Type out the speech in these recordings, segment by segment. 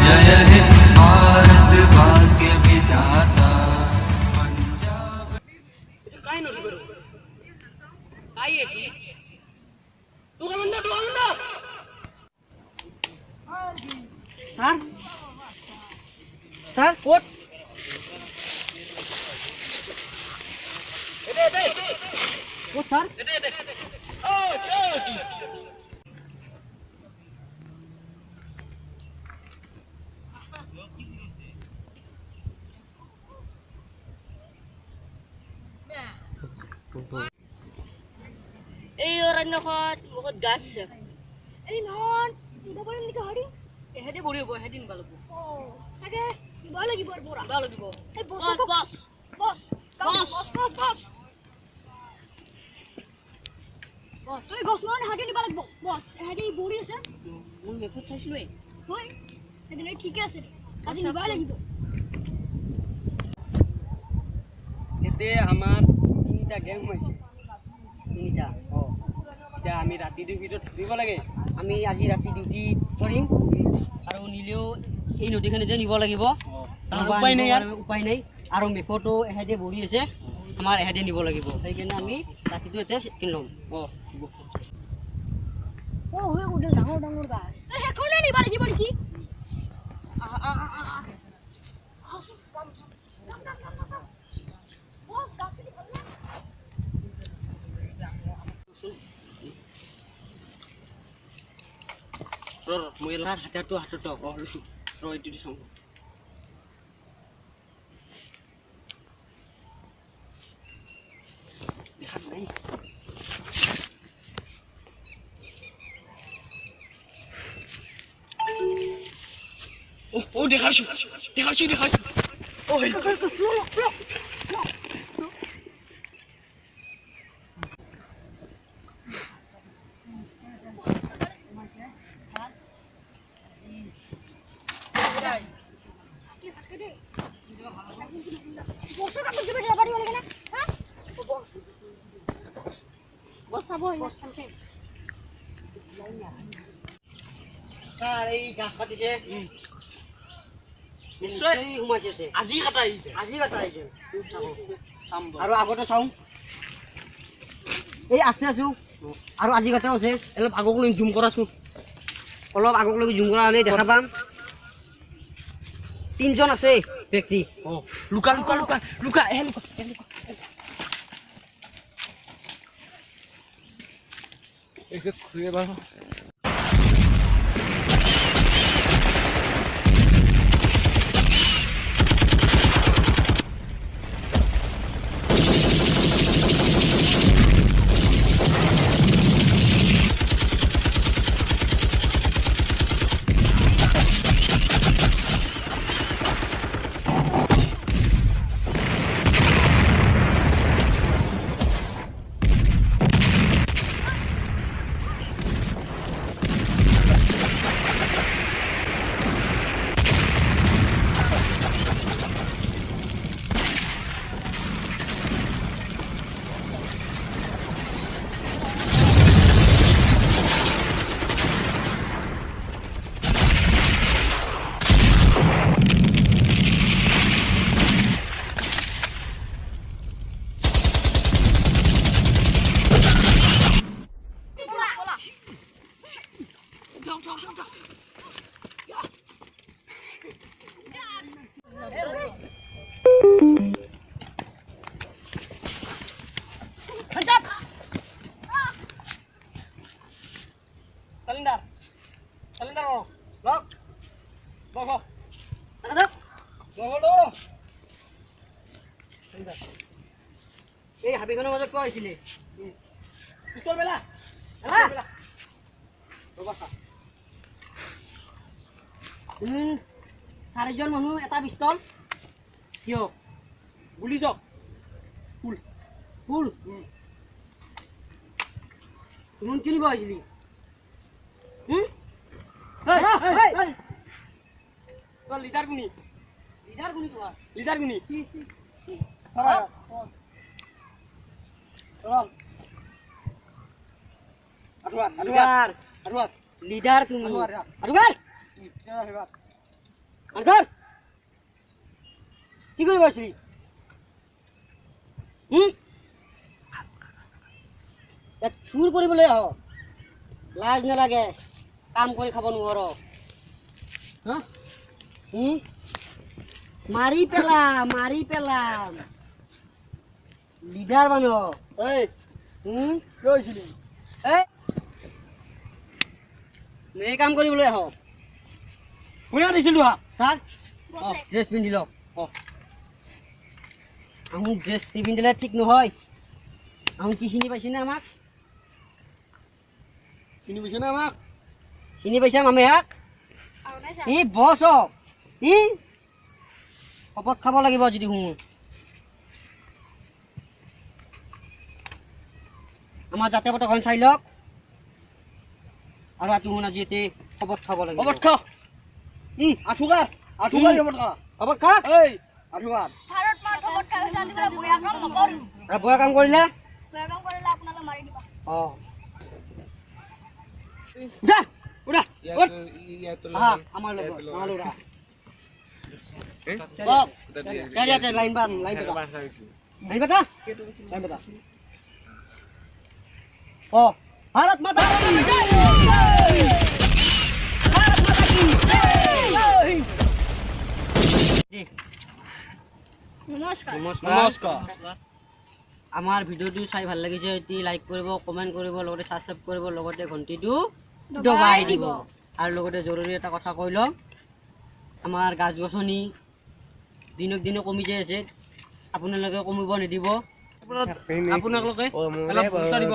जय हे भारत भाग्य विधाता पंजाब काय नाही बरोबर काय आहे तू काय म्हणतो सर सर कोट कोट सर এই অৰণ্যখন বহুত গাছ আছে এই নহন নিব পাৰিম নেকি হাৰি এহেঁতে বঢ়িব এহেঁতে নিব লাগিব চাগে নিব লাগিব বৰা নিব লাগিব এই বছ বছ বছ বছ বছ বছ বছ এই গছ নহয় হাৰি নিব লাগিব বছ এহেঁতে বঢ়ি আছে মই মেপত চাইছিলোৱে হয় এদিনে ঠিকে আছে আজি নিব লাগিব এতে আমাৰ তিনিটা গেং হৈছে তিনিটা এতিয়া আমি ৰাতি ডিউটিত দিব লাগে আমি আজি ৰাতি ডিউটি কৰিম আৰু নিলেও এই নদীখনে যে নিব লাগিব উপায় নাই উপায় নাই আৰু মেপতো এহেঁতে বহি আছে আমাৰ এহেঁতে নিব লাগিব সেইকাৰণে আমি ৰাতিটো এতিয়া কিনি ল'ম হৈ গ'ল ডাঙৰ ডাঙৰ গাছ সেইখনে নিব লাগিব নেকি মই তাৰ হাতটো লৈছোঁ এইটো দি চাওঁ দেখাত নাই দেখাইছোঁ এই গাছ কাটিছে আজি কাটা আহিছে আৰু আগতে চাওঁ এই আছে আছো আৰু আজি কাটাও আছে অলপ আগক লৈ জুম কৰাছো অলপ আগক লৈ জুম কৰা হ'লে দেখা পাম তিনিজন আছে ব্যক্তি লুকা লুকা লুকা লুকা লুকা Salindar lock go এই হাবিখনৰ মাজত কোৱা হৈছিলে পিস্তল বেলা ৰবাছা চাৰিজন মানুহ এটা পিস্তল কিয় গুলি যাওক ফুল ফুল ইমান কিনিব আহিছিলি লিডাৰ গুনি তোমাৰ লিডাৰ গুনি লিডাৰ তুমি আনসাৰ কি কৰি পাইছিলি ইয়াত চুৰ কৰিবলৈ আহ লাজ নালাগে কাম কৰি খাব নোৱাৰ হা মাৰি পেলাম লিডাৰ মানুহ এই কৈছিলি এই কাম কৰিবলৈ আহ কোনে দিছিলোঁ হা ছাৰ ড্ৰেছ পিন্ধি লওক আহোঁ ড্ৰেছ নিপিন্ধিলে ঠিক নহয় আহোঁ কি চিনি পাইছেনে আমাক চিনি পাইছা মামীহাক ই বছ ই শপত খাব লাগিব যদি শুনো আমাৰ জাতীয় পতাকাখন চাই লওক আৰু আতি শুনা যিহেতু শপত খাব লাগিব শপত খা আঠুকাৰ শপত খা আঠুকাৰ বয়া কাম কৰিলে আমাৰ লাইন বাতা ভাৰত মাতা নমস্কাৰ আমাৰ ভিডিঅ'টো চাই ভাল লাগিছে এটি লাইক কৰিব কমেণ্ট কৰিব লগতে ছাবস্ক্ৰাইব কৰিব লগতে ঘণ্টিটো দবাই দিব আৰু লগতে জৰুৰী এটা কথা কৈ লওঁ আমাৰ গাছ গছনি দিনক দিনে কমি যাই আছে আপোনালোকে কমিব নিদিব আপোনালোকে অলপ গুৰুত্ব দিব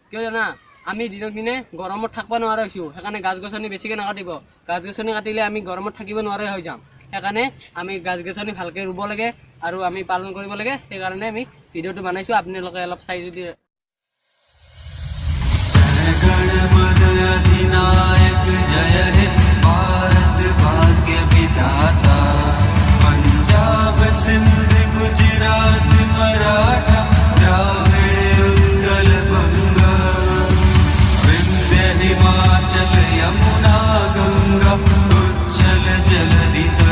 কিয় জানা আমি দিনক দিনে গৰমত থাকিব নোৱাৰা হৈছোঁ সেইকাৰণে গাছ গছনি বেছিকৈ নাকাটিব গাছ গছনি কাটিলে আমি গৰমত থাকিব নোৱাৰা হৈ যাম সেইকাৰণে আমি গাছ গছনি ভালকৈ ৰুব লাগে আৰু আমি পালন কৰিব লাগে সেইকাৰণে আমি ভিডিঅ'টো বনাইছোঁ আপোনালোকে অলপ চাই যদি अधिनायक जय हे भारत भाग्य विधाता पंजाब सिंध गुजरात मराठा द्राविड़ उत्कल बंगा विंध्य हिमाचल यमुना गंगा उच्चल जलधि